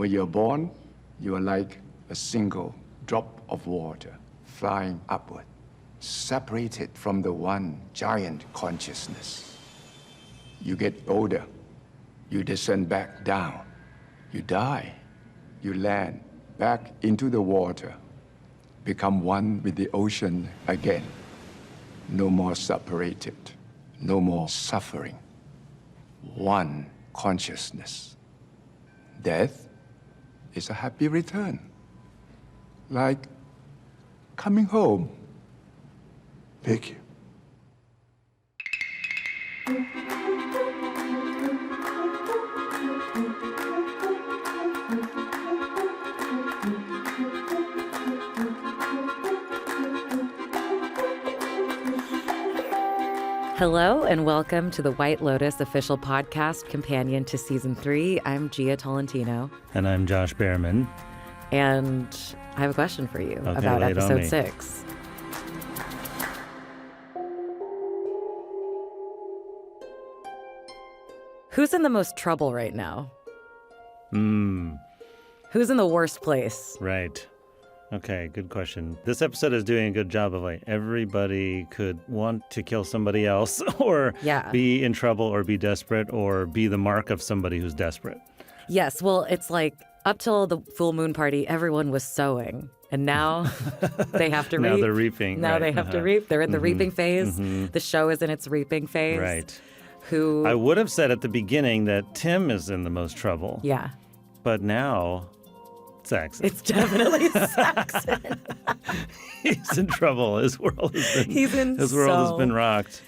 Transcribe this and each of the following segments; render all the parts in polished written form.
When you're born, you are like a single drop of water flying upward, separated from the one giant consciousness. You get older, you descend back down, you die, you land back into the water, become one with the ocean again. No more separated, no more suffering. One consciousness. Death is a happy return. Like coming home. Thank you. Hello and welcome to the White Lotus official podcast companion to season 3. I'm Gia Tolentino. And I'm Josh Bearman. And I have a question for you about episode 6. Who's in the most trouble right now? Who's in the worst place? Right. Okay, good question. This episode is doing a good job of like everybody could want to kill somebody else or be in trouble or be desperate or be the mark of somebody who's desperate. Yes, well, it's like up till the full moon party, everyone was sowing. And now they have to reap. Now they're reaping. Now right. they have to reap. They're in the reaping phase. The show is in its reaping phase. Right. Who I would have said at the beginning that Tim is in the most trouble. Yeah. But now Saxon. It's definitely Saxon. He's in trouble. His world has been rocked.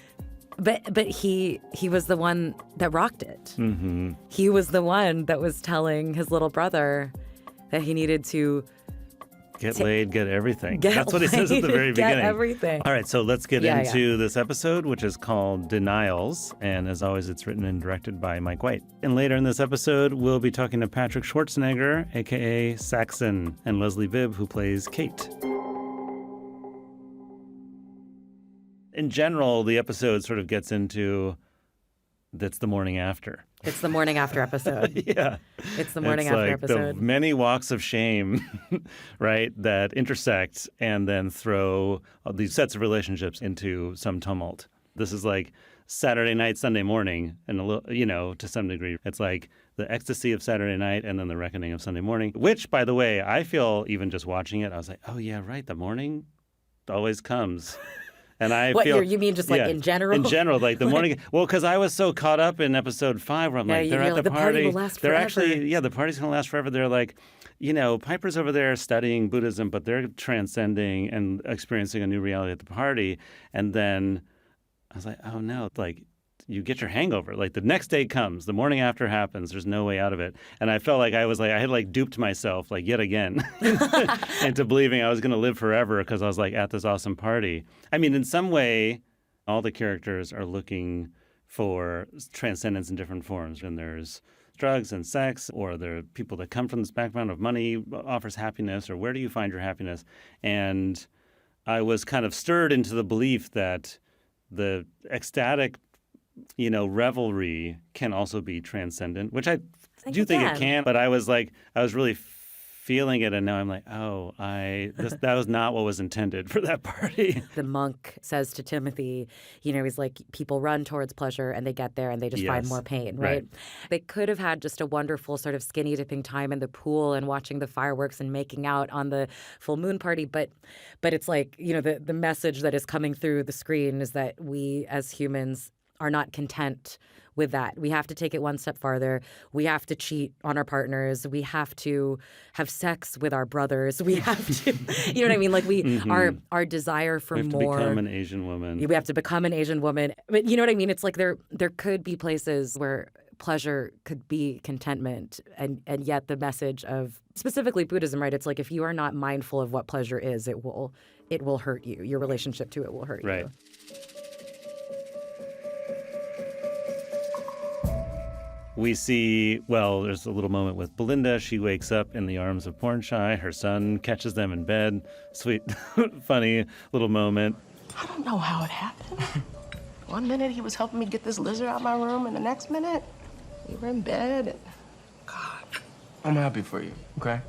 But he was the one that rocked it. Mm-hmm. He was the one that was telling his little brother that he needed to get laid, get everything. That's what he says at the very beginning. Get everything. All right, so let's get into this episode, which is called Denials. And as always, it's written and directed by Mike White. And later in this episode, we'll be talking to Patrick Schwarzenegger, a.k.a. Saxon, and Leslie Bibb, who plays Kate. In general, the episode sort of gets into that's the morning after. It's the morning after episode. Yeah. It's the morning after episode. The many walks of shame, right, that intersect and then throw these sets of relationships into some tumult. This is like Saturday night, Sunday morning, and a little, to some degree. It's like the ecstasy of Saturday night and then the reckoning of Sunday morning, which, by the way, I feel even just watching it, I was like, oh, yeah, right, the morning always comes. And I feel you mean just like in general? In general, like the morning. Well, because I was so caught up in episode 5 where I'm like, they're at the party. Will last they're forever. Actually, the party's going to last forever. They're like, Piper's over there studying Buddhism, but they're transcending and experiencing a new reality at the party. And then I was like, oh no, like you get your hangover. Like the next day comes, the morning after happens. There's no way out of it. And I felt like I had duped myself like yet again into believing I was going to live forever because I was like at this awesome party. I mean, in some way, all the characters are looking for transcendence in different forms. And there's drugs and sex, or there are people that come from this background of money offers happiness, or where do you find your happiness? And I was kind of stirred into the belief that the ecstatic revelry can also be transcendent, which I do think it can. But I was really feeling it, and now I'm like, that was not what was intended for that party. The monk says to Timothy, he's like, people run towards pleasure and they get there and they just find more pain, right? They could have had just a wonderful sort of skinny dipping time in the pool and watching the fireworks and making out on the full moon party. But it's like, the message that is coming through the screen is that we as humans are not content with that. We have to take it one step farther. We have to cheat on our partners. We have to have sex with our brothers. We have to, you know what I mean? Like our desire for more. We have to become an Asian woman. We have to become an Asian woman. But you know what I mean? It's like there could be places where pleasure could be contentment, and yet the message of specifically Buddhism, right? It's like if you are not mindful of what pleasure is, it will hurt you. Your relationship to it will hurt you. We see, there's a little moment with Belinda. She wakes up in the arms of Porn Shy. Her son catches them in bed. Sweet, funny little moment. I don't know how it happened. One minute he was helping me get this lizard out of my room, and the next minute we were in bed. And God, I'm happy for you, okay?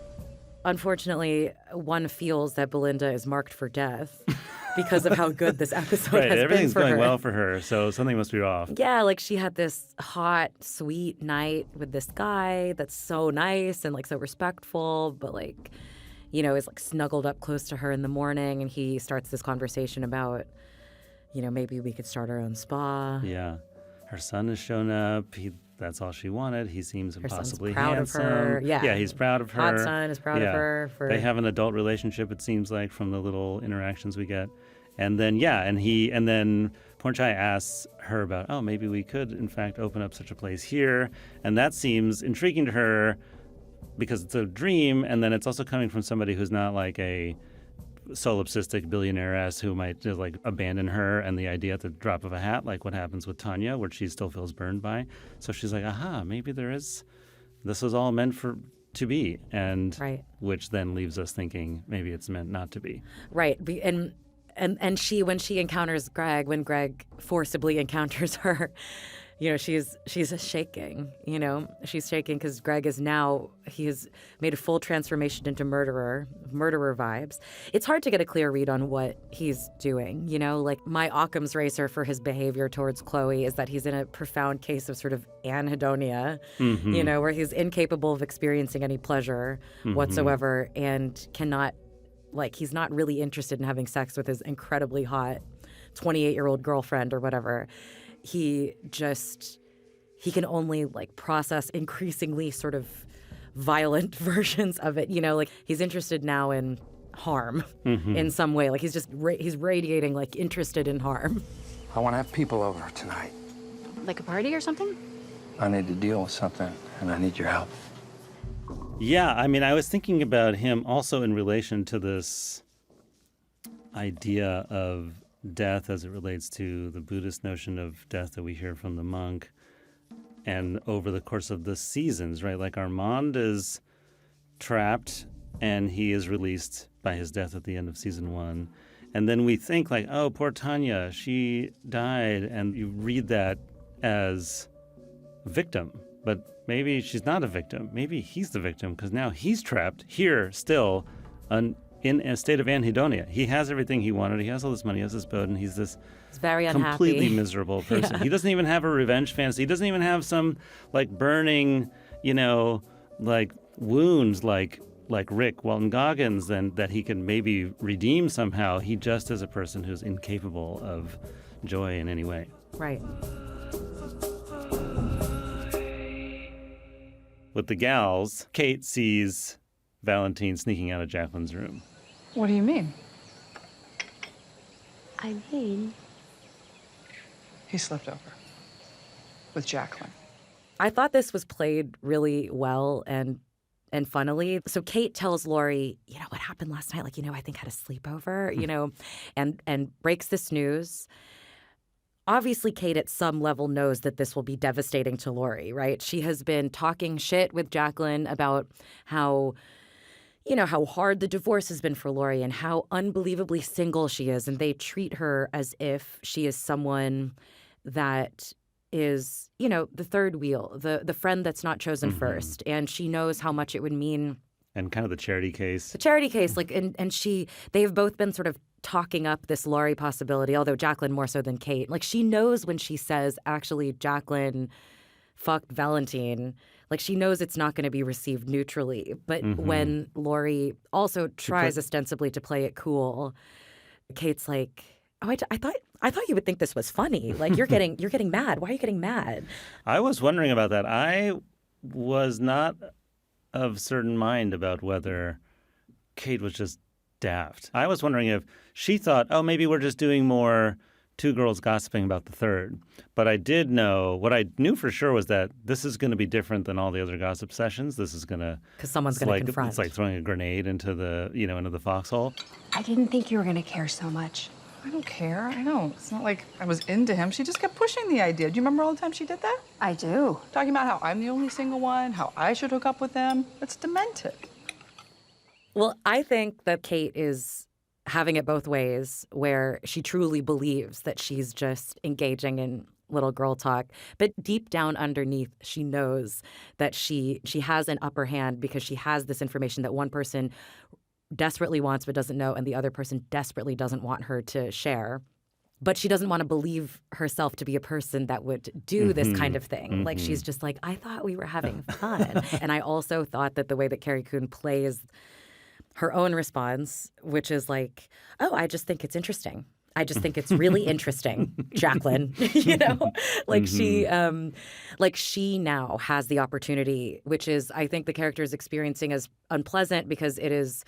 Unfortunately, one feels that Belinda is marked for death because of how good this episode has been for her. Everything's going well for her, so something must be off. Yeah, like she had this hot, sweet night with this guy that's so nice and like so respectful, but like, you know, is like snuggled up close to her in the morning, and he starts this conversation about, you know, maybe we could start our own spa. Yeah. Her son has shown up. That's all she wanted. He seems impossibly proud handsome. of her. Yeah, he's proud of her. Hot son is proud of her. They have an adult relationship, it seems like, from the little interactions we get. And then, and then Pornchai asks her about, oh, maybe we could, in fact, open up such a place here. And that seems intriguing to her because it's a dream, and then it's also coming from somebody who's not like a solipsistic billionaire-ass who might just like abandon her and the idea at the drop of a hat, like what happens with Tanya, where she still feels burned by. So she's like, aha, maybe this was all meant to be, and right. Which then leaves us thinking maybe it's meant not to be. Right. And she, when she encounters Greg, when Greg forcibly encounters her, you know, she's shaking, you know. She's shaking because Greg he has made a full transformation into murderer vibes. It's hard to get a clear read on what he's doing, you know. Like, my Occam's razor for his behavior towards Chloe is that he's in a profound case of sort of anhedonia, you know, where he's incapable of experiencing any pleasure whatsoever and cannot, like, he's not really interested in having sex with his incredibly hot 28-year-old girlfriend or whatever. He can only like process increasingly sort of violent versions of it, you know, like he's interested now in harm in some way. Like he's radiating like interested in harm. I want to have people over tonight. Like a party or something? I need to deal with something, and I need your help. Yeah, I mean, I was thinking about him also in relation to this idea of death as it relates to the Buddhist notion of death that we hear from the monk, and over the course of the seasons, right? Like Armand is trapped and he is released by his death at the end of season 1. And then we think like, oh, poor Tanya, she died. And you read that as a victim, but maybe she's not a victim. Maybe he's the victim because now he's trapped here still in a state of anhedonia. He has everything he wanted. He has all this money, he has this boat, and he's this very unhappy, completely miserable person. Yeah. He doesn't even have a revenge fantasy. He doesn't even have some like burning, you know, like wounds like Rick Walton Goggins that he can maybe redeem somehow. He just is a person who's incapable of joy in any way. Right. With the gals, Kate sees Valentine sneaking out of Jacqueline's room. What do you mean? I mean, he slipped over with Jacqueline. I thought this was played really well and funnily. So Kate tells Laurie, you know, what happened last night? Like, you know, I think I had a sleepover, you know, and breaks this news. Obviously, Kate at some level knows that this will be devastating to Laurie, right? She has been talking shit with Jacqueline about how, you know, how hard the divorce has been for Laurie and how unbelievably single she is. And they treat her as if she is someone that is, you know, the third wheel, the friend that's not chosen first. And she knows how much it would mean. And kind of the charity case. The charity case, like, and they've both been sort of talking up this Laurie possibility, although Jacqueline more so than Kate. Like, she knows when she says, actually, Jacqueline fucked Valentine, like, she knows it's not going to be received neutrally. But when Laurie also tries ostensibly to play it cool, Kate's like, oh, I thought you would think this was funny. Like, you're getting mad. Why are you getting mad? I was wondering about that. I was not of certain mind about whether Kate was just daft. I was wondering if she thought, oh, maybe we're just doing more two girls gossiping about the third. But I did know, what I knew for sure was that this is going to be different than all the other gossip sessions. This is going to... Because someone's going to confront. It's like throwing a grenade into the foxhole. I didn't think you were going to care so much. I don't care. I don't. It's not like I was into him. She just kept pushing the idea. Do you remember all the time she did that? I do. Talking about how I'm the only single one, how I should hook up with them. It's demented. Well, I think that Kate is having it both ways, where she truly believes that she's just engaging in little girl talk, but deep down underneath, she knows that she has an upper hand because she has this information that one person desperately wants but doesn't know, and the other person desperately doesn't want her to share. But she doesn't want to believe herself to be a person that would do this kind of thing. Like, she's just like, I thought we were having fun. And I also thought that the way that Carrie Coon plays her own response, which is like, oh, I just think it's interesting. I just think it's really interesting, Jacqueline. Like she now has the opportunity, which is, I think the character is experiencing as unpleasant because it is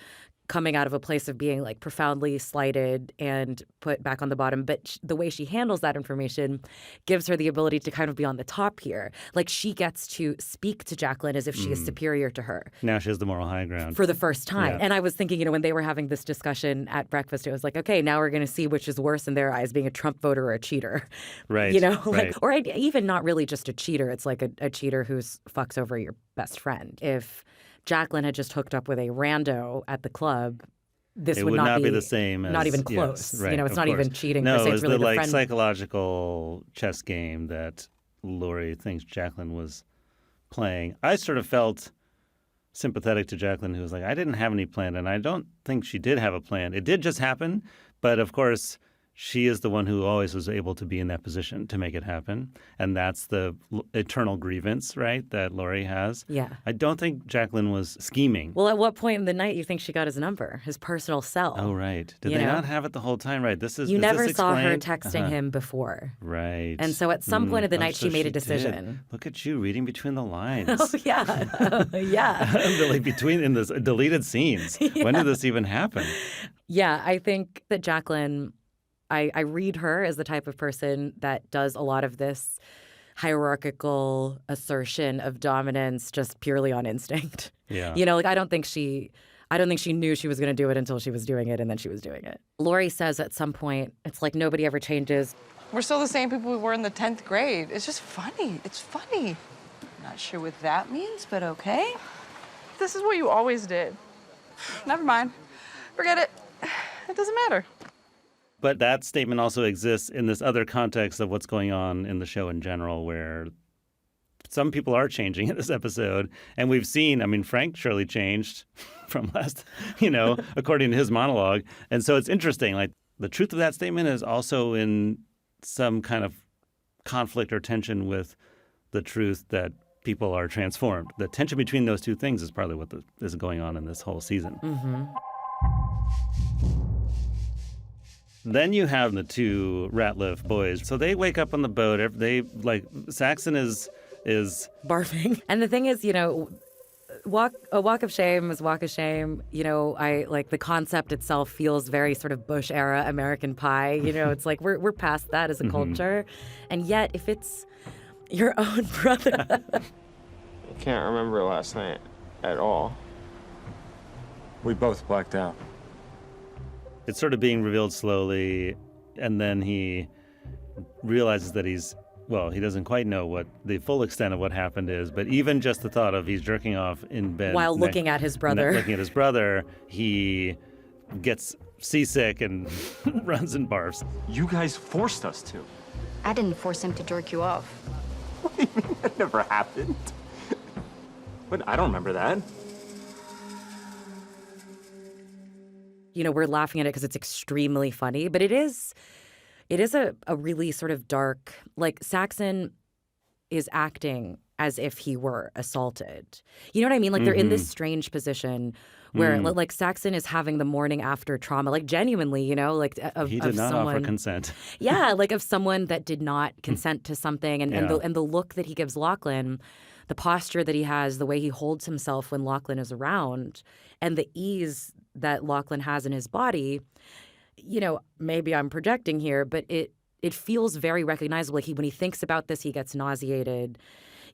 coming out of a place of being like profoundly slighted and put back on the bottom. But the way she handles that information gives her the ability to kind of be on the top here. Like, she gets to speak to Jacqueline as if she is superior to her. Now she has the moral high ground. For the first time. Yeah. And I was thinking, when they were having this discussion at breakfast, it was like, okay, now we're going to see which is worse in their eyes, being a Trump voter or a cheater. Right. Right. Or even not really just a cheater. It's like a cheater who fucks over your best friend. If Jacqueline had just hooked up with a rando at the club, this would not be the same. Not even close. Yes, right, it's not even cheating. No, per se. it's really the friend. psychological chess game that Laurie thinks Jacqueline was playing. I sort of felt sympathetic to Jacqueline, who was like, I didn't have any plan, and I don't think she did have a plan. It did just happen, but of course, she is the one who always was able to be in that position to make it happen. And that's the eternal grievance, right, that Laurie has. Yeah. I don't think Jacqueline was scheming. Well, at what point in the night do you think she got his number, his personal cell? Oh, right. Did they not have it the whole time? Right. You never saw her texting him before. Right. And so at some point of the night, she made a decision. Did. Look at you reading between the lines. Oh, yeah. Yeah. Like in the deleted scenes. Yeah. When did this even happen? Yeah, I think that Jacqueline... I read her as the type of person that does a lot of this hierarchical assertion of dominance just purely on instinct. Yeah. I don't think she knew she was going to do it until she was doing it, and then she was doing it. Laurie says at some point, it's like nobody ever changes. We're still the same people we were in the 10th grade. It's just funny. It's funny. Not sure what that means, but okay. This is what you always did. Never mind. Forget it. It doesn't matter. But that statement also exists in this other context of what's going on in the show in general, where some people are changing in this episode. And we've seen, Frank surely changed from last, according to his monologue. And so it's interesting. Like, the truth of that statement is also in some kind of conflict or tension with the truth that people are transformed. The tension between those two things is partly what is going on in this whole season. Mm-hmm. Then you have the two Ratliff boys. So they wake up on the boat. Saxon is barfing. And the thing is, a walk of shame is walk of shame. I like the concept itself feels very sort of Bush era American Pie. It's like we're past that as a culture. And yet, if it's your own brother. I can't remember last night at all. We both blacked out. It's sort of being revealed slowly, and then he realizes that he doesn't quite know what the full extent of what happened is, but even just the thought of he's jerking off in bed while looking at his brother, he gets seasick and runs and barfs. You guys forced us to. I didn't force him to jerk you off. What do you mean? That never happened. But I don't remember that. We're laughing at it because it's extremely funny, but it is a really sort of dark, like, Saxon is acting as if he were assaulted. You know what I mean? Like, they're in this strange position where like Saxon is having the morning after trauma, like genuinely, he did not offer consent. Yeah, like of someone that did not consent to something, and the look that he gives Lachlan, the posture that he has, the way he holds himself when Lachlan is around, and the ease that Lachlan has in his body. Maybe I'm projecting here, but it feels very recognizable. Like when he thinks about this, he gets nauseated.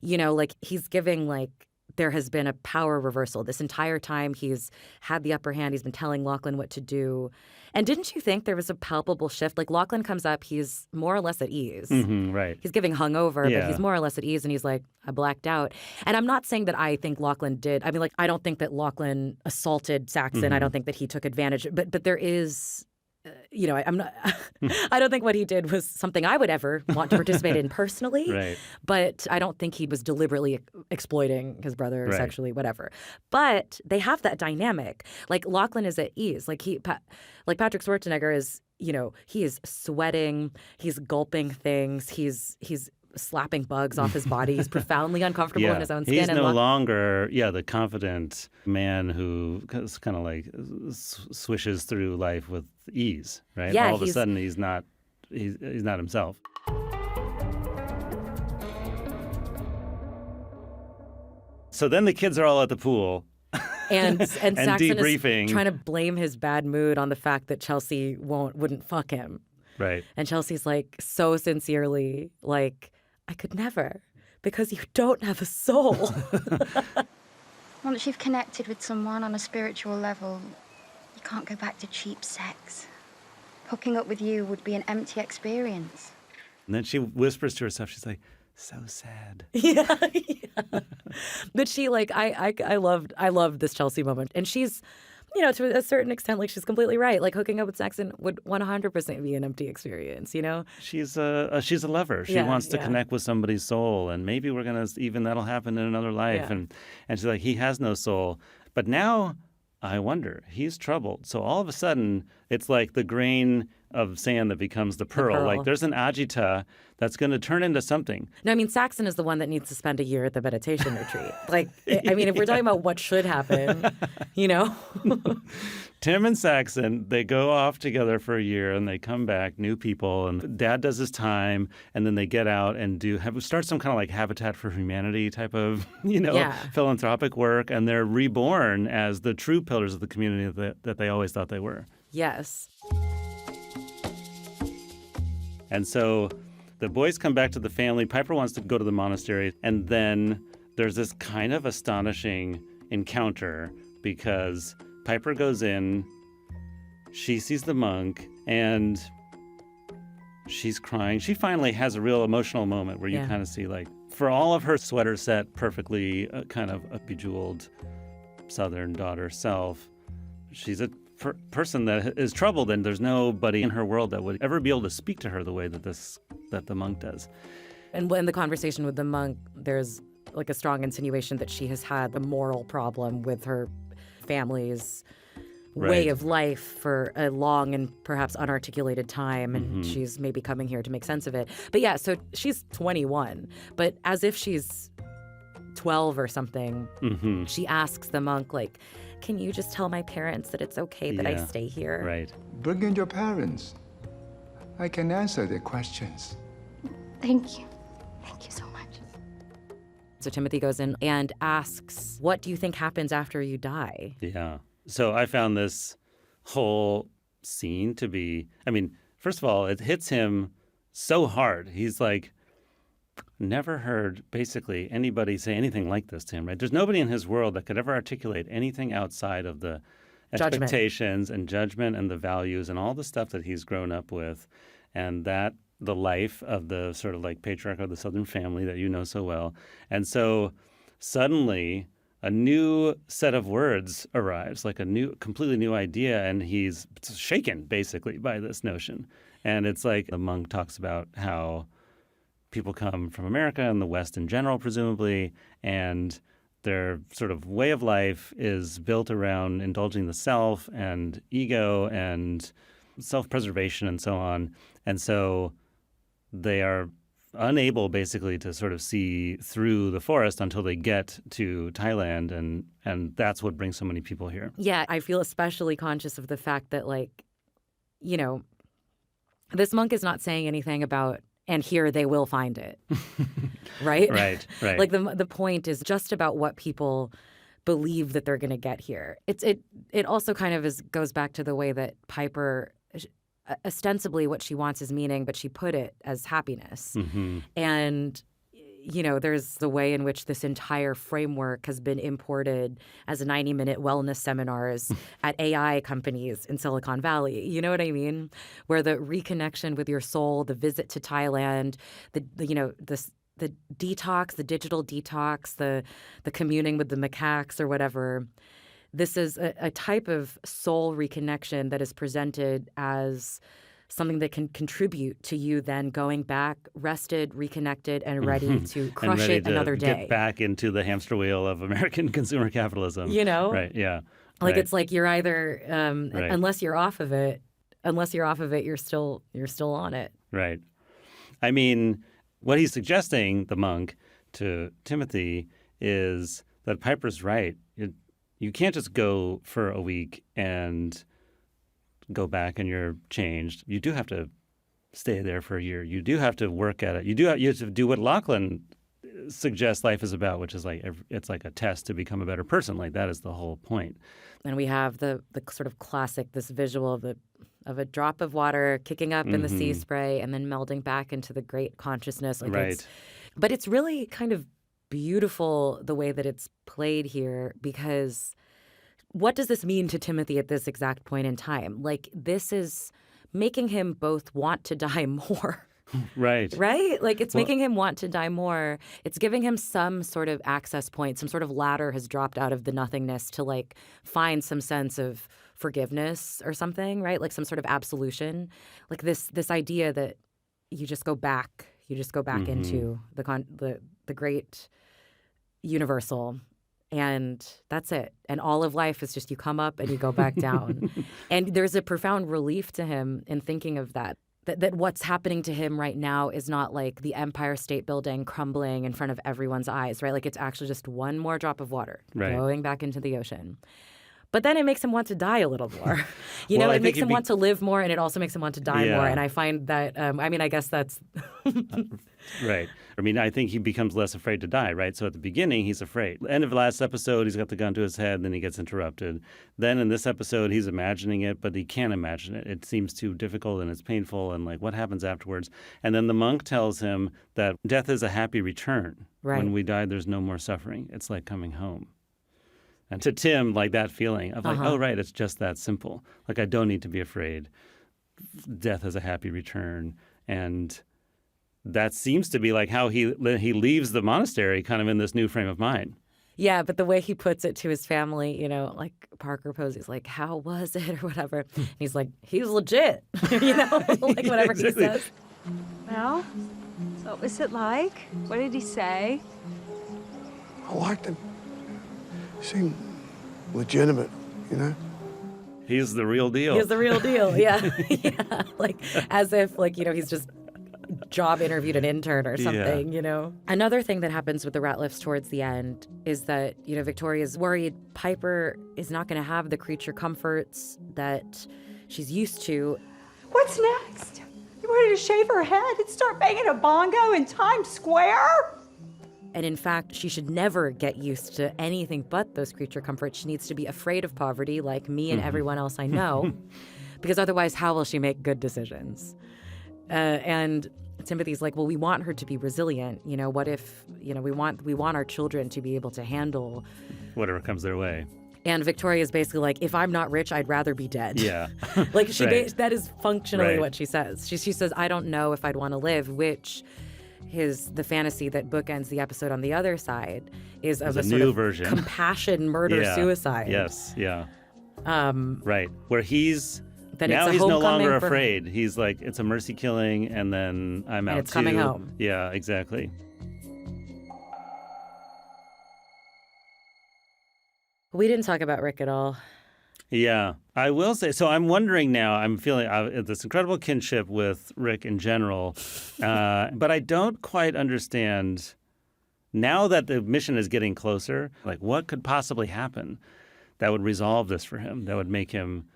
Like he's giving like there has been a power reversal. This entire time he's had the upper hand. He's been telling Lachlan what to do. And didn't you think there was a palpable shift? Like Lachlan comes up, he's more or less at ease. Right. He's giving hungover, but he's more or less at ease. And he's like, I blacked out. And I'm not saying that I think Lachlan did. I mean, like, I don't think that Lachlan assaulted Saxon. I don't think that he took advantage. But there is... I'm not. I don't think what he did was something I would ever want to participate in personally. Right. But I don't think he was deliberately exploiting his brother sexually, whatever. But they have that dynamic. Like Lachlan is at ease. Like Patrick Schwarzenegger is. He is sweating. He's gulping things. He's slapping bugs off his body. He's profoundly uncomfortable in his own skin. He's no longer, the confident man who kind of like swishes through life with ease, right? Yeah, all of a sudden he's not himself. So then the kids are all at the pool. And Saxon debriefing. is trying to blame his bad mood on the fact that Chelsea wouldn't fuck him. Right. And Chelsea's like so sincerely like, I could never, because you don't have a soul. Once you've connected with someone on a spiritual level, you can't go back to cheap sex. Hooking up with you would be an empty experience. And then she whispers to herself, she's like, so sad. Yeah. But she I loved this Chelsea moment. And she's, to a certain extent, like she's completely right. Like hooking up with Saxon would 100% be an empty experience, She's a lover. She wants to connect with somebody's soul, and maybe we're gonna even that'll happen in another life. Yeah. And she's like, he has no soul. But now I wonder, he's troubled. So all of a sudden, it's like the grain of sand that becomes the pearl. Like there's an agita that's going to turn into something. No, I mean, Saxon is the one that needs to spend a year at the meditation retreat. Like, I mean, if we're talking about what should happen, Tim and Saxon, they go off together for a year and they come back, new people, and Dad does his time, and then they get out and start some kind of like Habitat for Humanity type of, philanthropic work, and they're reborn as the true pillars of the community that they always thought they were. Yes. And so the boys come back to the family. Piper wants to go to the monastery. And then there's this kind of astonishing encounter because Piper goes in, she sees the monk, and she's crying. She finally has a real emotional moment where you kind of see, like, for all of her sweater set perfectly kind of a bejeweled Southern daughter self, she's a person that is troubled, and there's nobody in her world that would ever be able to speak to her the way that the monk does. And in the conversation with the monk, there's like a strong insinuation that she has had a moral problem with her family's way of life for a long and perhaps unarticulated time, and she's maybe coming here to make sense of it. But yeah, so she's 21, but as if she's 12 or something, she asks the monk, like, can you just tell my parents that it's okay that I stay here? Right. Bring in your parents. I can answer their questions. Thank you. Thank you so much. So Timothy goes in and asks, what do you think happens after you die? Yeah. So I found this whole scene to be, first of all, it hits him so hard. He's like, never heard basically anybody say anything like this to him, right? There's nobody in his world that could ever articulate anything outside of the expectations and judgment and the values and all the stuff that he's grown up with, and that the life of the sort of like patriarch of the Southern family that you know so well. And so suddenly a new set of words arrives, like a completely new idea, and he's shaken basically by this notion. And it's like the monk talks about how people come from America and the West in general, presumably, and their sort of way of life is built around indulging the self and ego and self-preservation and so on. And so they are unable basically to sort of see through the forest until they get to Thailand, and that's what brings so many people here. Yeah, I feel especially conscious of the fact that, like, this monk is not saying anything about, and here they will find it, right? Right. Like the point is just about what people believe that they're going to get here. It also kind of goes back to the way that Piper, ostensibly what she wants is meaning, but she put it as happiness. And there's the way in which this entire framework has been imported as 90-minute wellness seminars at AI companies in Silicon Valley. You know what I mean? Where the reconnection with your soul, the visit to Thailand, the detox, the digital detox, the communing with the macaques or whatever. This is a type of soul reconnection that is presented as something that can contribute to you then going back rested, reconnected, and ready to crush it another day. Get back into the hamster wheel of American consumer capitalism. Right? Yeah. Like it's like you're either unless you're off of it, you're still on it. Right. I mean, what he's suggesting, the monk, to Timothy is that Piper's right. You can't just go for a week and go back and you're changed. You do have to stay there for a year. You do have to work at it. You have to do what Lachlan suggests life is about, which is it's like a test to become a better person. Like that is the whole point. And we have the sort of classic, this visual of a drop of water kicking up in the sea spray and then melding back into the great consciousness. But it's really kind of beautiful the way that it's played here, because what does this mean to Timothy at this exact point in time? Like, this is making him both want to die more. Right. Like, it's making him want to die more. It's giving him some sort of access point, some sort of ladder has dropped out of the nothingness to, like, find some sense of forgiveness or something, right? Like some sort of absolution. Like this idea that you just go back into the great universal, and that's it. And all of life is just you come up and you go back down. And there's a profound relief to him in thinking of that what's happening to him right now is not like the Empire State Building crumbling in front of everyone's eyes, right? Like it's actually just one more drop of water going back into the ocean. But then it makes him want to die a little more. It makes him want to live more, and it also makes him want to die more. And I find that, I guess that's... Right. I mean, I think he becomes less afraid to die, right? So at the beginning, he's afraid. End of last episode, he's got the gun to his head, then he gets interrupted. Then in this episode, he's imagining it, but he can't imagine it. It seems too difficult and it's painful, and like, what happens afterwards? And then the monk tells him that death is a happy return. Right. When we die, there's no more suffering. It's like coming home. And to Tim, like that feeling of like, oh, right, it's just that simple. Like, I don't need to be afraid. Death is a happy return. And that seems to be like how he leaves the monastery kind of in this new frame of mind. Yeah, but the way he puts it to his family, like Parker Posey's like, how was it or whatever. And he's like, he's legit, like whatever he says. Well, so what was it like? What did he say? I liked him. He seemed legitimate, He's the real deal. He's the real deal, yeah. Yeah, like as if he's just job interviewed an intern or something, Another thing that happens with the Ratliffs towards the end is that, Victoria's worried Piper is not going to have the creature comforts that she's used to. What's next? You wanted to shave her head and start banging a bongo in Times Square? And in fact, she should never get used to anything but those creature comforts. She needs to be afraid of poverty like me and everyone else I know, because otherwise how will she make good decisions? And Timothy's like, well, we want her to be resilient. What if, we want our children to be able to handle whatever comes their way. And Victoria's basically like, if I'm not rich, I'd rather be dead. Yeah. Like that is functionally what she says. She says, I don't know if I'd want to live, which is the fantasy that bookends the episode on the other side is of a sort new of version. Compassion murder suicide. Yes, yeah. Right. Where he's no longer afraid. He's like, it's a mercy killing, and then I'm out it's coming home. Yeah, exactly. We didn't talk about Rick at all. Yeah, I will say. So I'm wondering now, I'm feeling this incredible kinship with Rick in general, but I don't quite understand now that the mission is getting closer, like what could possibly happen that would resolve this for him, that would make him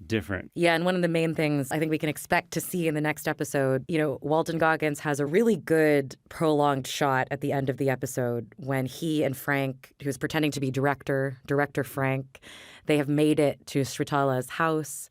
different. Yeah, and one of the main things I think we can expect to see in the next episode, Walton Goggins has a really good prolonged shot at the end of the episode when he and Frank, who's pretending to be director Frank, they have made it to Sritala's house.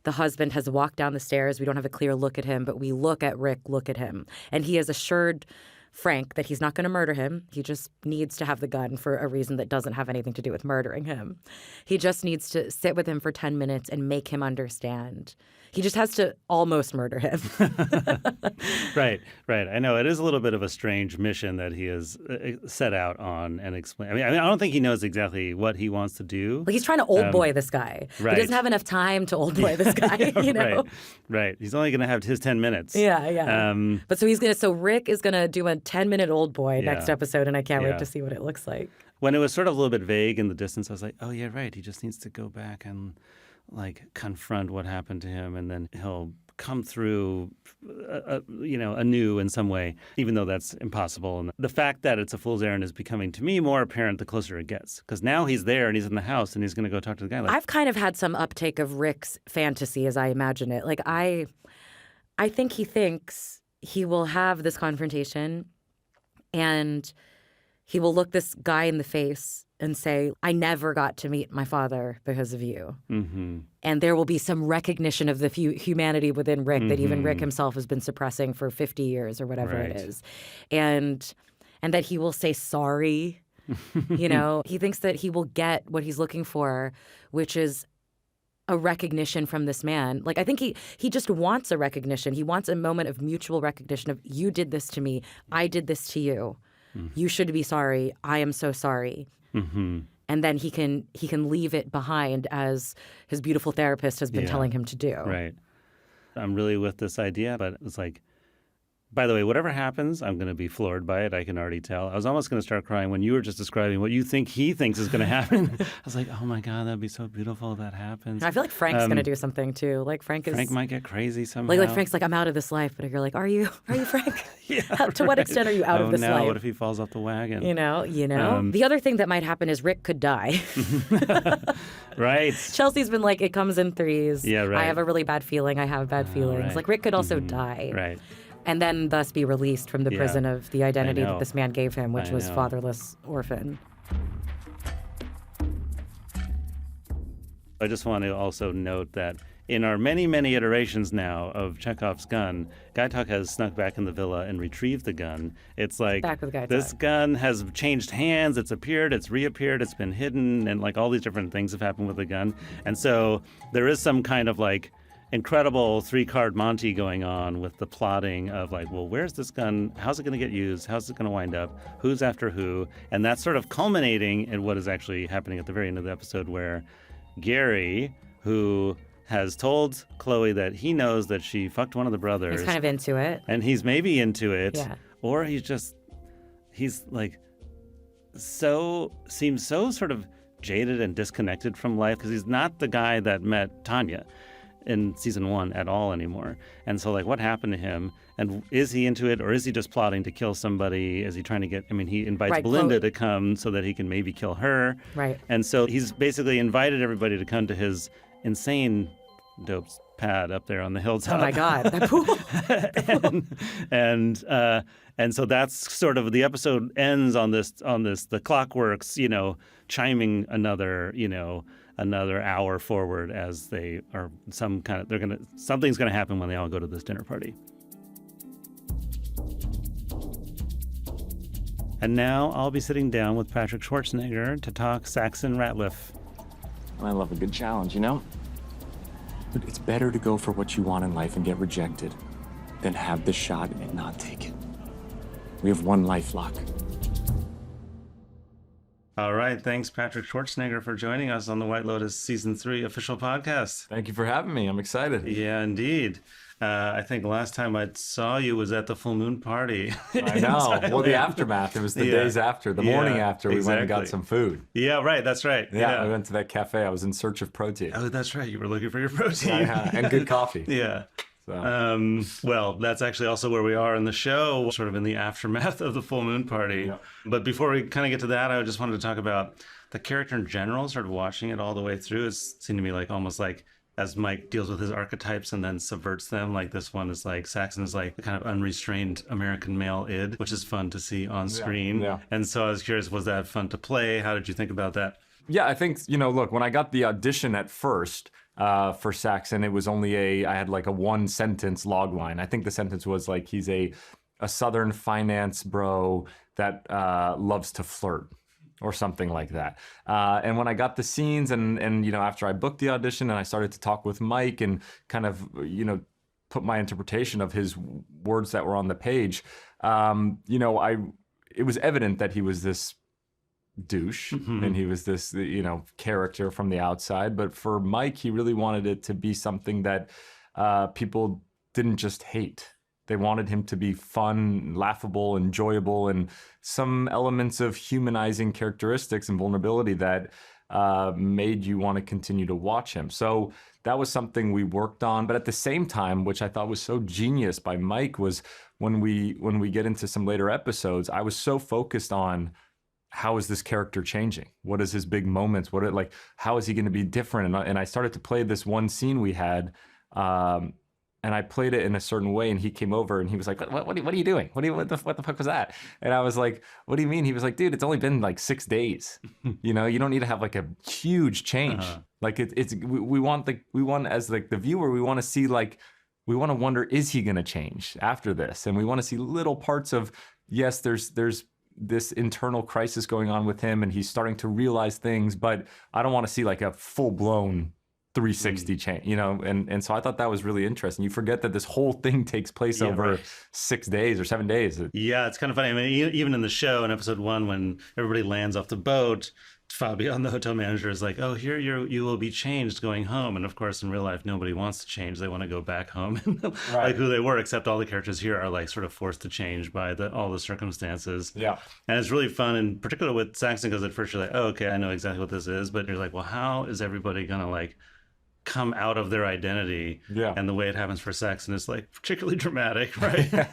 The husband has walked down the stairs. We don't have a clear look at him, but we look at Rick, look at him. And he has assured Frank that he's not going to murder him. He just needs to have the gun for a reason that doesn't have anything to do with murdering him. He just needs to sit with him for 10 minutes and make him understand. He just has to almost murder him. Right. I know it is a little bit of a strange mission that he has set out on and explain. I mean, I don't think he knows exactly what he wants to do. Like he's trying to old boy this guy. Right. He doesn't have enough time to old boy this guy, you know? Right. He's only going to have his 10 minutes. Yeah. But so Rick is going to do a 10-minute old boy next episode, and I can't wait to see what it looks like. When it was sort of a little bit vague in the distance, I was like, oh, yeah, right. He just needs to go back and like confront what happened to him, and then he'll come through, anew in some way, even though that's impossible. And the fact that it's a fool's errand is becoming, to me, more apparent the closer it gets. Because now he's there and he's in the house and he's going to go talk to the guy. I've kind of had some uptake of Rick's fantasy as I imagine it. Like I think he thinks he will have this confrontation and he will look this guy in the face and say, I never got to meet my father because of you. Mm-hmm. And there will be some recognition of the humanity within Rick that even Rick himself has been suppressing for 50 years or whatever it is. And that he will say sorry. He thinks that he will get what he's looking for, which is a recognition from this man. Like, I think he just wants a recognition. He wants a moment of mutual recognition of, you did this to me. I did this to you. You should be sorry. I am so sorry. Mm-hmm. And then he can leave it behind as his beautiful therapist has been telling him to do. Right. I'm really with this idea, but it's like, by the way, whatever happens, I'm going to be floored by it. I can already tell. I was almost going to start crying when you were just describing what you think he thinks is going to happen. I was like, oh my God, that'd be so beautiful if that happens. I feel like Frank's going to do something too. Like Frank might get crazy somehow. Like Frank's like, I'm out of this life, but you're like, are you Frank? To what extent are you out of this life? What if he falls off the wagon? The other thing that might happen is Rick could die. Right. Chelsea's been like, it comes in threes. Yeah, right. I have a really bad feeling. I have bad feelings. Right. Like Rick could also die. Right. And then thus be released from the prison of the identity that this man gave him, which was fatherless orphan. I just want to also note that in our many, many iterations now of Chekhov's gun, Gaitok has snuck back in the villa and retrieved the gun. It's like back with Gaitok. This gun has changed hands, it's appeared, it's reappeared, it's been hidden, and like all these different things have happened with the gun. And so there is some kind of like incredible three-card Monty going on with the plotting of like, well, where's this gun? How's it going to get used? How's it going to wind up? Who's after who? And that's sort of culminating in what is actually happening at the very end of the episode where Gary, who has told Chloe that he knows that she fucked one of the brothers. He's kind of into it. And he's maybe into it. Yeah. Or he's like seems so sort of jaded and disconnected from life because he's not the guy that met Tanya in season 1 at all anymore. And so like what happened to him, and is he into it, or is he just plotting to kill somebody? Is he trying to he invites Belinda to come so that he can maybe kill her. Right. And so he's basically invited everybody to come to his insane dope pad up there on the hilltop. Oh my God, that pool. and so that's sort of, the episode ends on this the clockworks, chiming another hour forward as they are something's gonna happen when they all go to this dinner party. And now I'll be sitting down with Patrick Schwarzenegger to talk Saxon Ratliff. I love a good challenge, But it's better to go for what you want in life and get rejected than have the shot and not take it. We have one life, Locke. All right. Thanks, Patrick Schwarzenegger, for joining us on the White Lotus Season 3 official podcast. Thank you for having me. I'm excited. Yeah, indeed. I think last time I saw you was at the full moon party. I know. Well, the aftermath. It was the days after, the morning after we went and got some food. Yeah, right. That's right. Yeah, we went to that cafe. I was in search of protein. Oh, that's right. You were looking for your protein. And good coffee. Yeah. So. Well, that's actually also where we are in the show, sort of in the aftermath of the full moon party. Yeah. But before we kind of get to that, I just wanted to talk about the character in general, sort of watching it all the way through. It seemed to me like almost like as Mike deals with his archetypes and then subverts them, like this one is like, Saxon is like the kind of unrestrained American male id, which is fun to see on screen. Yeah. And so I was curious, was that fun to play? How did you think about that? Yeah, I think, look, when I got the audition at first for Saxon, it was only I had like a one sentence log line. I think the sentence was like, he's a a Southern finance bro that loves to flirt or something like that. And when I got the scenes and you know, after I booked the audition and I started to talk with Mike and kind of, you know, put my interpretation of his words that were on the page, you know, it was evident that he was this douche and he was this, you know, character from the outside. But for Mike, he really wanted it to be something that people didn't just hate. They wanted him to be fun, laughable, enjoyable, and some elements of humanizing characteristics and vulnerability that made you want to continue to watch him. So that was something we worked on. But at the same time, which I thought was so genius by Mike, was when we get into some later episodes, I was so focused on how is this character changing? What is his big moments? How is he going to be different? And I started to play this one scene we had, and I played it in a certain way, and he came over and he was like, what are you doing? What the fuck was that? And I was like, what do you mean? He was like, dude, it's only been like 6 days. You know, you don't need to have like a huge change. Like we want as like the viewer, we want to see we want to wonder, is he going to change after this? And we want to see little parts of, yes, there's this internal crisis going on with him and he's starting to realize things, but I don't want to see like a full blown 360 change, you know, and so I thought that was really interesting. You forget that this whole thing takes place over 6 days or 7 days. Yeah, it's kind of funny. I mean, even in the show in episode 1, when everybody lands off the boat, Fabian, the hotel manager, is like, "Oh, here you will be changed going home." And of course, in real life, nobody wants to change; they want to go back home, like who they were. Except all the characters here are like sort of forced to change by all the circumstances. Yeah, and it's really fun, in particular with Saxon, because at first you're like, "Oh, okay, I know exactly what this is," but you're like, "Well, how is everybody gonna like come out of their identity?" Yeah, and the way it happens for Saxon is like particularly dramatic, right?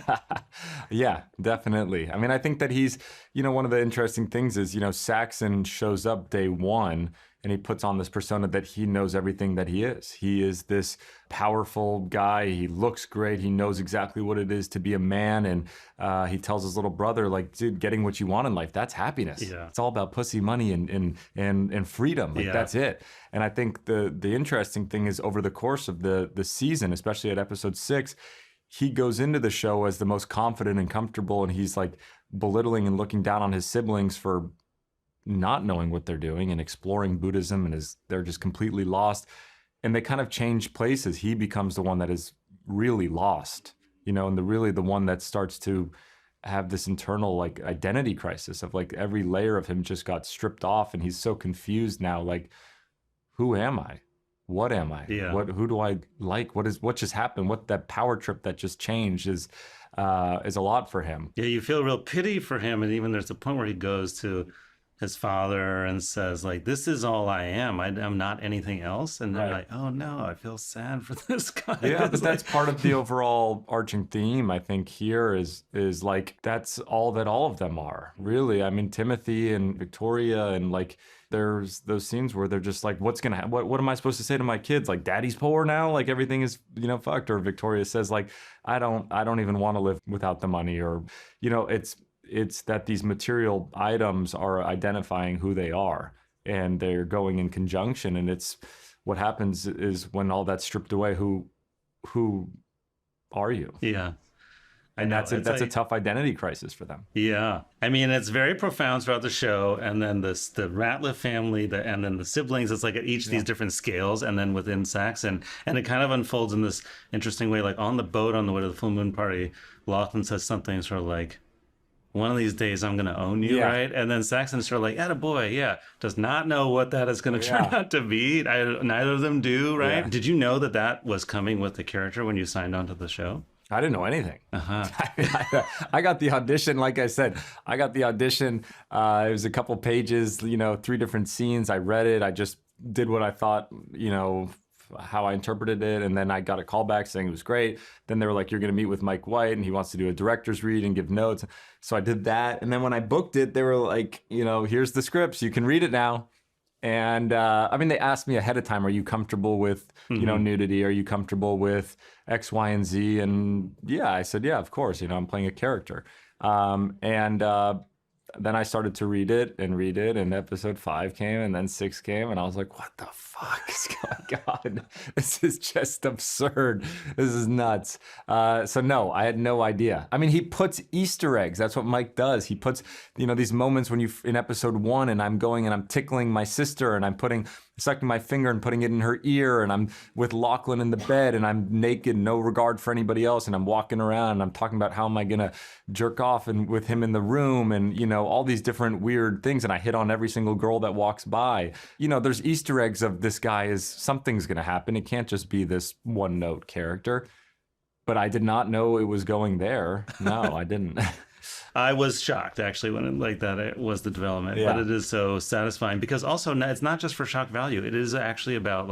Yeah, definitely. I mean, I think that he's, you know, one of the interesting things is, you know, Saxon shows up day one and he puts on this persona that he knows everything that he is. He is this powerful guy. He looks great. He knows exactly what it is to be a man. And he tells his little brother, like, dude, getting what you want in life, that's happiness. Yeah. It's all about pussy, money, and freedom. Like, that's it. And I think the interesting thing is, over the course of the season, especially at episode 6, he goes into the show as the most confident and comfortable, and he's like belittling and looking down on his siblings for not knowing what they're doing and exploring Buddhism, and they're just completely lost. And they kind of change places. He becomes the one that is really lost, you know, and the one that starts to have this internal like identity crisis of like every layer of him just got stripped off, and he's so confused now, like, who am I? What am I? Yeah. Who do I like? What just happened? What that power trip that just changed is a lot for him. Yeah, you feel real pity for him, and even there's a point where he goes to his father and says, like, "This is all I am. I'm not anything else." And they're like, "Oh no, I feel sad for this guy." Yeah, but that's part of the overall arching theme, I think, here is like, that's all that all of them are, really. I mean, Timothy and Victoria, and like, there's those scenes where they're just like, what's gonna happen? What am I supposed to say to my kids? Like, daddy's poor now? Like, everything is, you know, fucked. Or Victoria says, like, I don't even want to live without the money. Or, you know, it's that these material items are identifying who they are, and they're going in conjunction. And it's what happens is, when all that's stripped away, who are you? Yeah. And that's a tough identity crisis for them. Yeah. I mean, it's very profound throughout the show. And then the Ratliff family, and then the siblings, it's like at each of these different scales. And then within Saxon, and it kind of unfolds in this interesting way. Like, on the boat on the way to the full moon party, Lachlan says something sort of like, "One of these days I'm going to own you," right? And then Saxon's sort of like, "Attaboy," does not know what that is going to turn out to be. Neither of them do, right? Yeah. Did you know that was coming with the character when you signed on to the show? I didn't know anything. I got the audition, like I said, it was a couple pages, you know, 3 different scenes. I read it. I just did what I thought, you know, how I interpreted it. And then I got a call back saying it was great. Then they were like, "You're going to meet with Mike White, and he wants to do a director's read and give notes." So I did that. And then when I booked it, they were like, you know, "Here's the scripts. You can read it now." And I mean, they asked me ahead of time, "Are you comfortable with, you know, nudity? Are you comfortable with X, Y, and Z?" And yeah, I said, "Yeah, of course. You know, I'm playing a character." And Then I started to read it, and episode 5 came, and then 6 came, and I was like, what the fuck is going on? This is just absurd. This is nuts. So no, I had no idea. I mean, he puts Easter eggs. That's what Mike does. He puts, these moments when in episode 1, and I'm going and I'm tickling my sister, and I'm sucking my finger and putting it in her ear, and I'm with Lachlan in the bed, and I'm naked, no regard for anybody else, and I'm walking around, and I'm talking about how am I gonna jerk off and with him in the room, and all these different weird things, and I hit on every single girl that walks by. There's Easter eggs of this guy is something's gonna happen. It can't just be this one-note character. But I did not know it was going there. No, I didn't. I was shocked, actually, when it was the development. Yeah. But it is so satisfying because also it's not just for shock value. It is actually about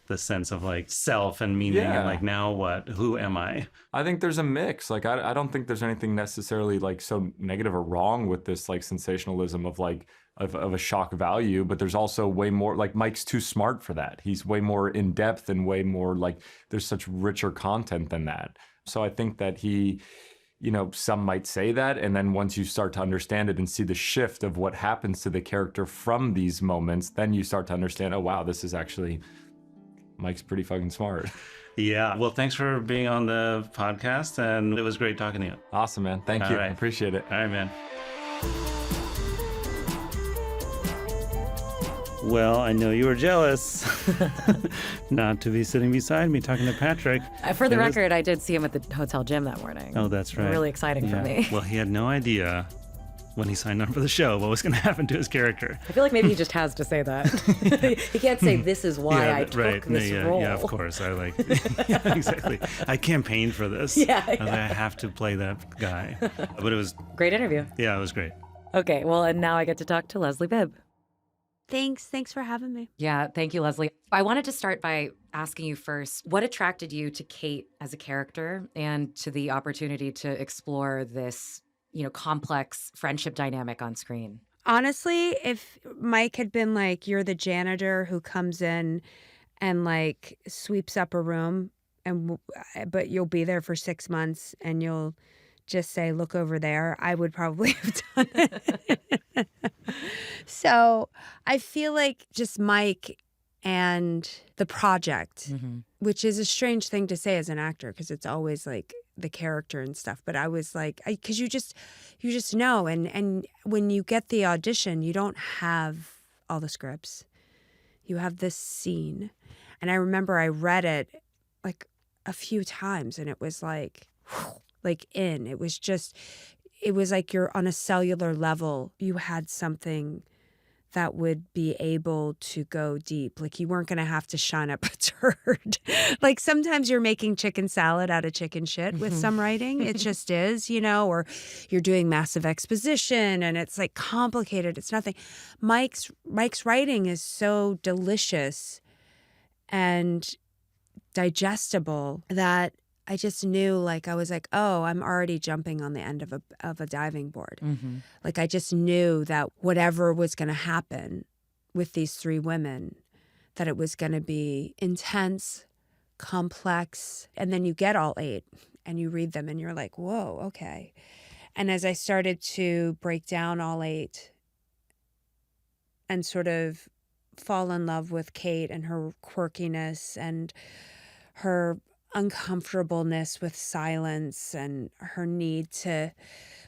the sense of self and meaning and now what? Who am I? I think there's a mix. I don't think there's anything necessarily so negative or wrong with this sensationalism of of a shock value, but there's also way more Mike's too smart for that. He's way more in depth and way more there's such richer content than that. So I think that he, some might say that, and then once you start to understand it and see the shift of what happens to the character from these moments, then you start to understand, oh wow, this is actually, Mike's pretty fucking smart. Yeah. Well, thanks for being on the podcast, and it was great talking to you. Awesome, man. Thank you. Right. I appreciate it. All right, man. Well, I know you were jealous not to be sitting beside me talking to Patrick. For the record, I did see him at the hotel gym that morning. Oh, that's right. Really exciting for me. Well, he had no idea when he signed on for the show what was going to happen to his character. I feel like maybe he just has to say that. He can't say, this is why I took this role. Yeah, of course. Yeah, exactly. I campaigned for this. Yeah. I have to play that guy. But it was... Great interview. Yeah, it was great. Okay, well, and now I get to talk to Leslie Bibb. Thanks for having me. Yeah, thank you, Leslie. I wanted to start by asking you first, what attracted you to Kate as a character and to the opportunity to explore this, complex friendship dynamic on screen? Honestly, if Mike had been you're the janitor who comes in and sweeps up a room, but you'll be there for 6 months and you'll just say, look over there, I would probably have done it. So I feel just Mike and the project, which is a strange thing to say as an actor because it's always the character and stuff. But I was because you just know. And when you get the audition, you don't have all the scripts. You have this scene. And I remember I read it a few times and it was it was you're on a cellular level. You had something that would be able to go deep. You weren't going to have to shine up a turd. Sometimes you're making chicken salad out of chicken shit with some writing. It just is, or you're doing massive exposition and it's complicated. It's nothing. Mike's writing is so delicious and digestible that I just knew I was oh, I'm already jumping on the end of a diving board. I just knew that whatever was going to happen with these 3 women, that it was going to be intense, complex. And then you get all 8 and you read them and you're whoa, okay. And as I started to break down all 8 and sort of fall in love with Kate and her quirkiness and her uncomfortableness with silence and her need to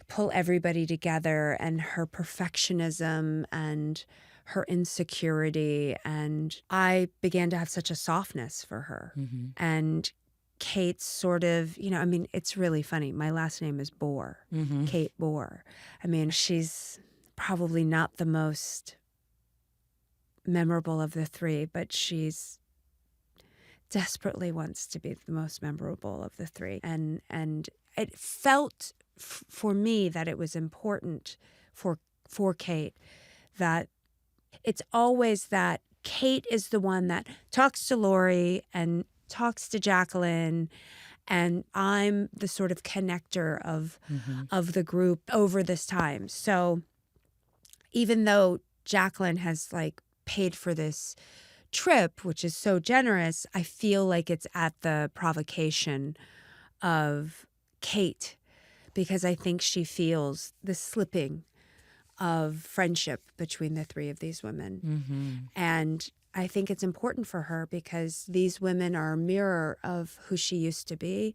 pull everybody together and her perfectionism and her insecurity. And I began to have such a softness for her. And Kate's sort of, it's really funny. My last name is Bohr, Kate Bohr. She's probably not the most memorable of the 3, but she's desperately wants to be the most memorable of the 3. And it felt for me that it was important for Kate that it's always that Kate is the one that talks to Laurie and talks to Jacqueline, and I'm the sort of connector of the group over this time. So even though Jacqueline has paid for this trip, which is so generous, I feel it's at the provocation of Kate, because I think she feels the slipping of friendship between the three of these women. Mm-hmm. And I think it's important for her because these women are a mirror of who she used to be,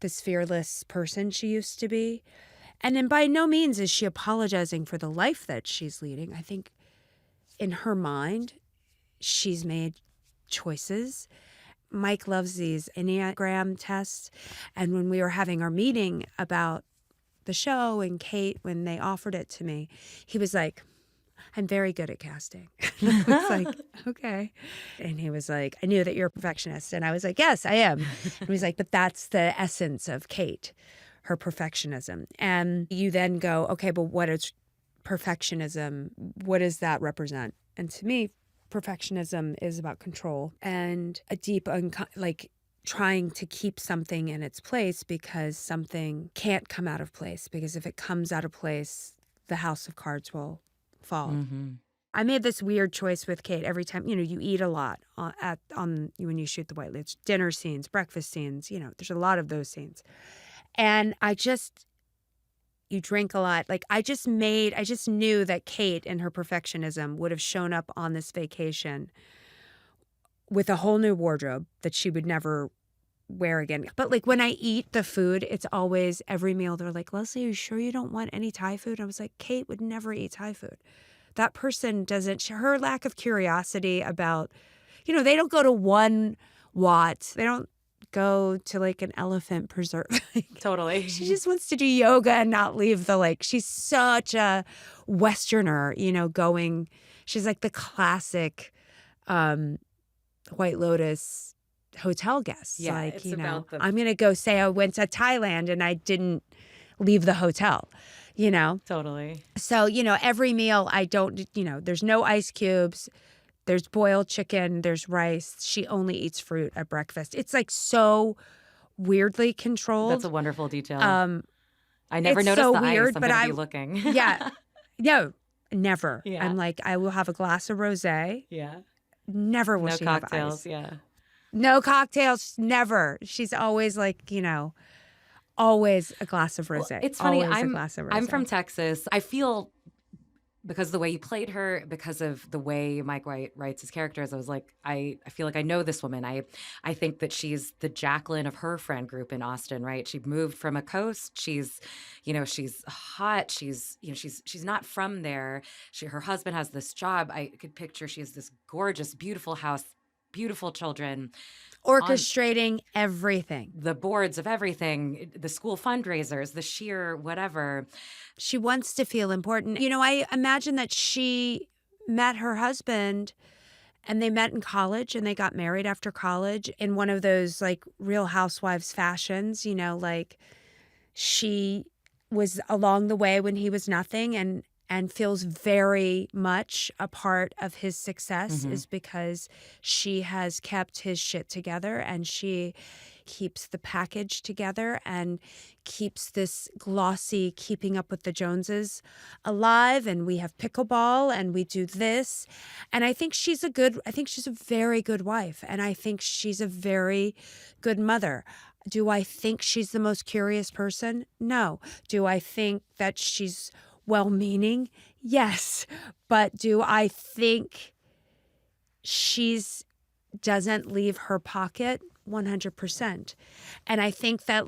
this fearless person she used to be. And then by no means is she apologizing for the life that she's leading. I think in her mind, she's made choices. Mike loves these Enneagram tests. And when we were having our meeting about the show and Kate, when they offered it to me, he was like, I'm very good at casting. I was like, okay. And he was like, I knew that you're a perfectionist. And I was like, yes, I am. And he was like, but that's the essence of Kate, her perfectionism. And you then go, okay, but what is perfectionism? What does that represent? And to me, perfectionism is about control and a deep, trying to keep something in its place because something can't come out of place. Because if it comes out of place, the house of cards will fall. Mm-hmm. I made this weird choice with Kate. Every time, you eat a lot when you shoot the white lids, dinner scenes, breakfast scenes, there's a lot of those scenes. And you drink a lot. I just knew that Kate and her perfectionism would have shown up on this vacation with a whole new wardrobe that she would never wear again. But when I eat the food, it's always every meal. They're like, Leslie, are you sure you don't want any Thai food? I was like, Kate would never eat Thai food. That person doesn't, her lack of curiosity about, they don't go to One Wat. They don't go to an elephant preserve. Totally. She just wants to do yoga and not leave the lake. She's such a Westerner, she's like the classic White Lotus hotel guests. Yeah, it's about I'm going to go say I went to Thailand and I didn't leave the hotel, Totally. So, every meal I don't, there's no ice cubes. There's boiled chicken. There's rice. She only eats fruit at breakfast. It's so weirdly controlled. That's a wonderful detail. I never noticed so the weird, ice. I'm but going to be looking. Yeah. No, never. Yeah. I'm like, I will have a glass of rosé. Yeah. Never will No she cocktails. have ice. Yeah. No cocktails. Never. She's always always a glass of rosé. Well, it's funny. Always a glass of rosé. I'm from Texas. I feel because of the way you played her, because of the way Mike White writes his characters, I was like, I feel like I know this woman. I think that she's the Jacqueline of her friend group in Austin, right? She moved from a coast. She's hot. She's not from there. Her husband has this job. I could picture she has this gorgeous, beautiful house, beautiful children. Orchestrating everything. The boards of everything, the school fundraisers, the sheer whatever. She wants to feel important. I imagine that she met her husband and they met in college and they got married after college in one of those Real Housewives fashions, she was along the way when he was nothing and feels very much a part of his success is because she has kept his shit together and she keeps the package together and keeps this glossy Keeping Up with the Joneses alive. And we have pickleball and we do this. And I think she's a very good wife. And I think she's a very good mother. Do I think she's the most curious person? No. Do I think that she's well-meaning? Yes. But do I think she's doesn't leave her pocket? 100%. And I think that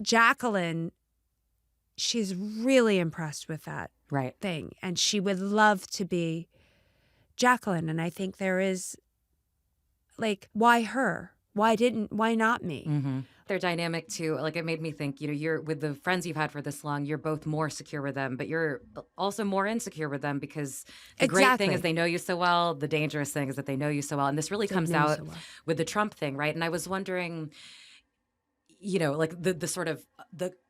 Jacqueline, she's really impressed with that thing. And she would love to be Jacqueline. And I think there is why her? Why not me? Mm-hmm. Their dynamic too, it made me think, you're with the friends you've had for this long, you're both more secure with them, but you're also more insecure with them because the great thing is they know you so well. The dangerous thing is that they know you so well. And this really comes out with the Trump thing, right? And I was wondering, the sort of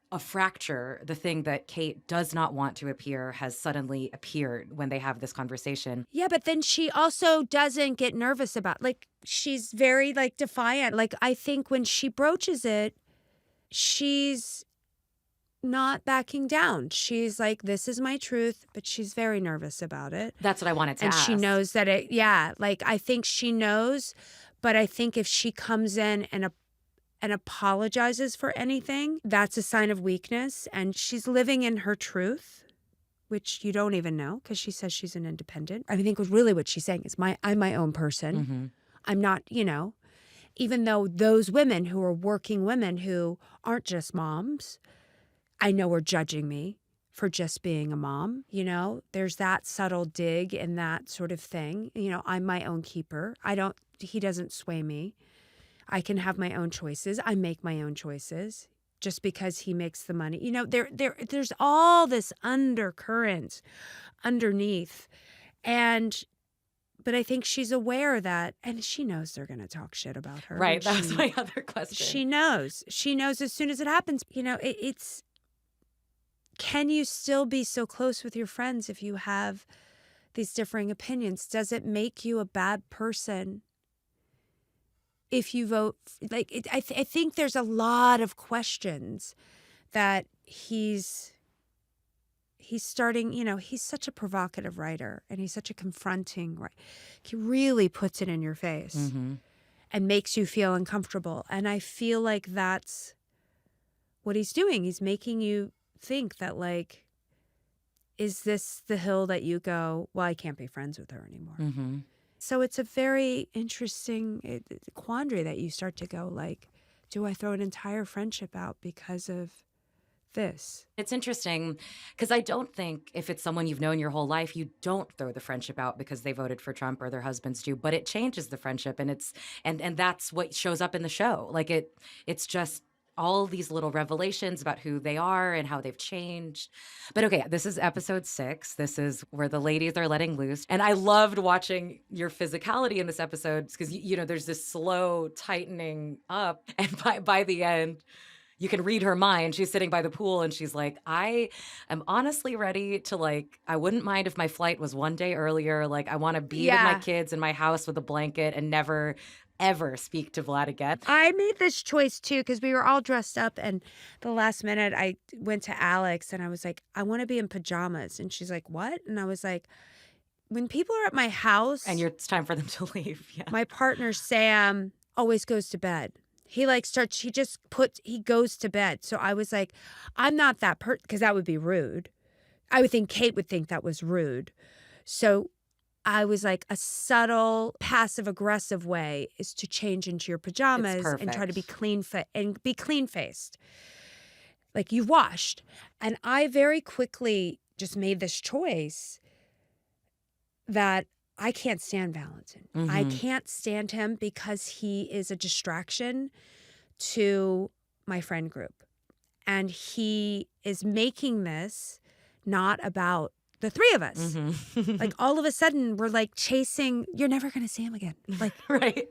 a fracture, the thing that Kate does not want to appear has suddenly appeared when they have this conversation. Yeah, but then she also doesn't get nervous about, she's very, defiant. I think when she broaches it, she's not backing down. She's like, this is my truth, but she's very nervous about it. That's what I wanted to ask. ask. And she knows that I think she knows, but I think if she comes in and apologizes for anything, that's a sign of weakness. And she's living in her truth. which you don't even know because she says she's an independent. I think really what she's saying is I'm my own person. I'm not, even though those women who are working women who aren't just moms, I know are judging me for just being a mom, there's that subtle dig and that sort of thing. I'm my own keeper. He doesn't sway me. I can have my own choices. I make my own choices just because he makes the money. There's all this undercurrent underneath. But I think she's aware that, and she knows they're going to talk shit about her. Right. That was my other question. She knows. She knows as soon as it happens. It's, can you still be so close with your friends if you have these differing opinions? Does it make you a bad person if you vote? I think there's a lot of questions that he's starting, he's such a provocative writer and he's such a confronting writer. He really puts it in your face and makes you feel uncomfortable. And I feel like that's what he's doing. He's making you think that, is this the hill that you go, well, I can't be friends with her anymore. So it's a very interesting quandary that you start to go, do I throw an entire friendship out because of this? It's interesting because I don't think if it's someone you've known your whole life, you don't throw the friendship out because they voted for Trump or their husbands do, but it changes the friendship, and and that's what shows up in the show. It's just all these little revelations about who they are and how they've changed. But okay, this is episode 6. This is where the ladies are letting loose. And I loved watching your physicality in this episode because, there's this slow tightening up. And by the end, you can read her mind. She's sitting by the pool and she's like, I am honestly ready to I wouldn't mind if my flight was one day earlier. I want to be with my kids in my house with a blanket and never ever speak to Vlad again. I made this choice too because we were all dressed up, and the last minute I went to Alex and I was like, I want to be in pajamas. And she's like, what? And I was like, when people are at my house and it's time for them to leave. Yeah. My partner Sam always goes to bed. He he goes to bed. So I was like, I'm not that because that would be rude. I would think Kate would think that was rude. So I was like, a subtle passive-aggressive way is to change into your pajamas and try to be clean-faced. You've washed. And I very quickly just made this choice that I can't stand Valentin. I can't stand him because he is a distraction to my friend group. And he is making this not about the three of us. All of a sudden, we're chasing, you're never going to see him again. Right.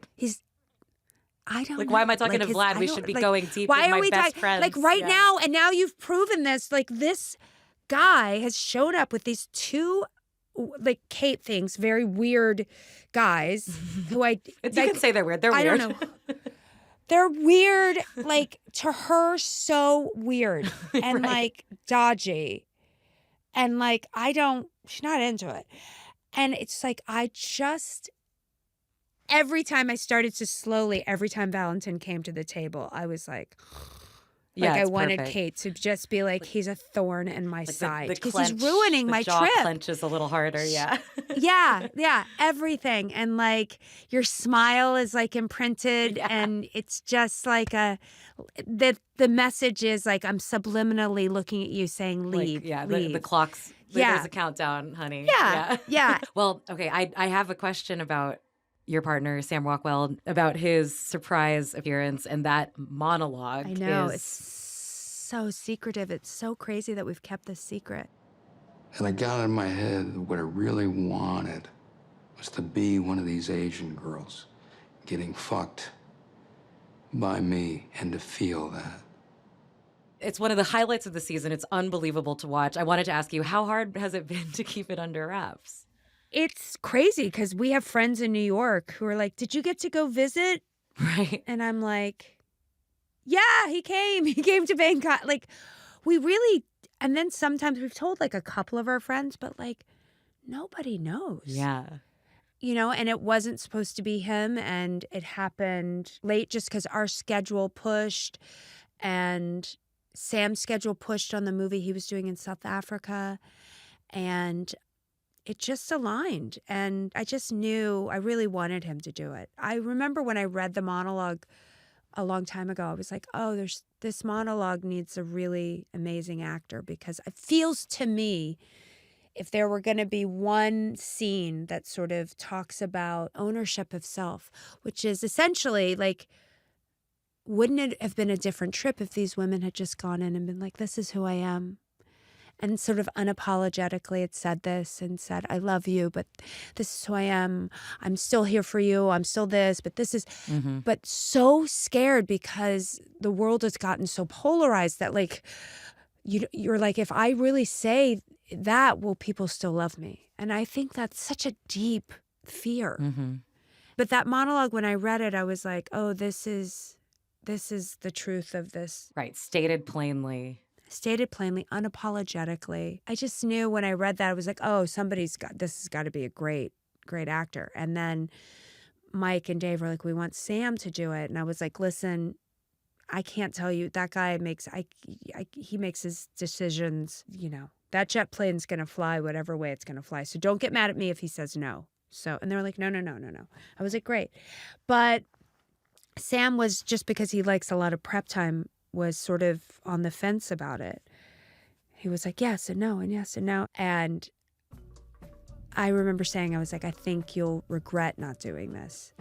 I don't know. Why am I talking to Vlad? We should be going deep with my best friends. Now, and now you've proven this. This guy has shown up with these two, Kate thinks, very weird guys who you can say they're weird. They're weird. I don't know. They're weird, to her, so weird and dodgy. And she's not into it. And it's every time every time Valentin came to the table, I was I wanted perfect. Kate to just be he's a thorn in my side because he's clench, ruining my jaw trip. Clenches a little harder, yeah. yeah, everything. And your smile is imprinted, and it's just the message is I'm subliminally looking at you saying leave. Leave. The clock's there's a countdown, honey. Yeah. Well, okay, I have a question about your partner, Sam Rockwell, about his surprise appearance and that monologue. I know. It's so secretive. It's so crazy that we've kept this secret. And I got in my head that what I really wanted was to be one of these Asian girls getting fucked by me and to feel that. It's one of the highlights of the season. It's unbelievable to watch. I wanted to ask you, how hard has it been to keep it under wraps? It's crazy because we have friends in New York who are did you get to go visit? Right. And I'm yeah, he came. He came to Bangkok. We really, and then sometimes we've told a couple of our friends, but nobody knows. Yeah. And it wasn't supposed to be him, and it happened late just because our schedule pushed, and Sam's schedule pushed on the movie he was doing in South Africa. And it just aligned. And I just knew I really wanted him to do it. I remember when I read the monologue a long time ago, I was like, oh, this monologue needs a really amazing actor, because it feels to me, if there were going to be one scene that sort of talks about ownership of self, which is essentially like, wouldn't it have been a different trip if these women had just gone in and been like, this is who I am? And sort of unapologetically it said this and said, I love you, but this is who I am. I'm still here for you. I'm still this, but this is, but so scared because the world has gotten so polarized that like, you're like, if I really say that, will people still love me? And I think that's such a deep fear. But that monologue, when I read it, I was like, oh, this is the truth of this. Right. Stated plainly, unapologetically. I just knew when I read that, I was like, oh, this has got to be a great, great actor. And then Mike and Dave were like, we want Sam to do it. And I was like, listen, I can't tell you, that guy he makes his decisions, that jet plane's going to fly whatever way it's going to fly. So don't get mad at me if he says no. So, and they were like, no. I was like, great. But Sam was, just because he likes a lot of prep time, was sort of on the fence about it. He was like, yes and no and yes and no. And I remember saying, I was like, I think you'll regret not doing this.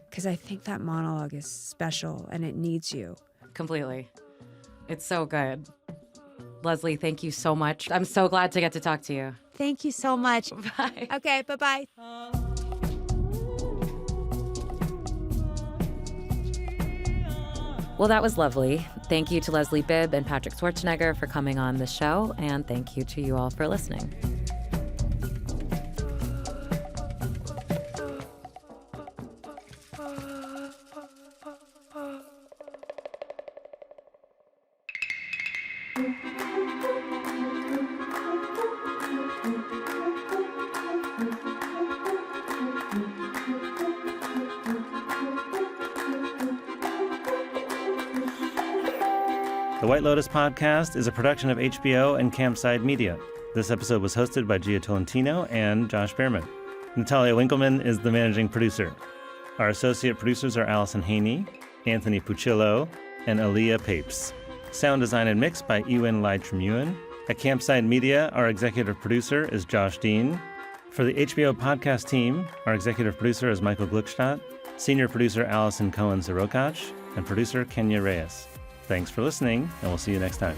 Because I think that monologue is special and it needs you. Completely. It's so good. Leslie, thank you so much. I'm so glad to get to talk to you. Thank you so much. Bye. Okay, bye-bye. Well, that was lovely. Thank you to Leslie Bibb and Patrick Schwarzenegger for coming on the show, and thank you to you all for listening. The White Lotus podcast is a production of HBO and Campside Media. This episode was hosted by Gia Tolentino and Josh Bearman. Natalia Winkleman is the managing producer. Our associate producers are Allison Haney, Anthony Puccillo, and Aaliyah Papes. Sound design and mix by Ewan Leitremuan. At Campside Media, our executive producer is Josh Dean. For the HBO podcast team, our executive producer is Michael Gluckstadt, senior producer Allison Cohen-Zarokach, and producer Kenya Reyes. Thanks for listening, and we'll see you next time.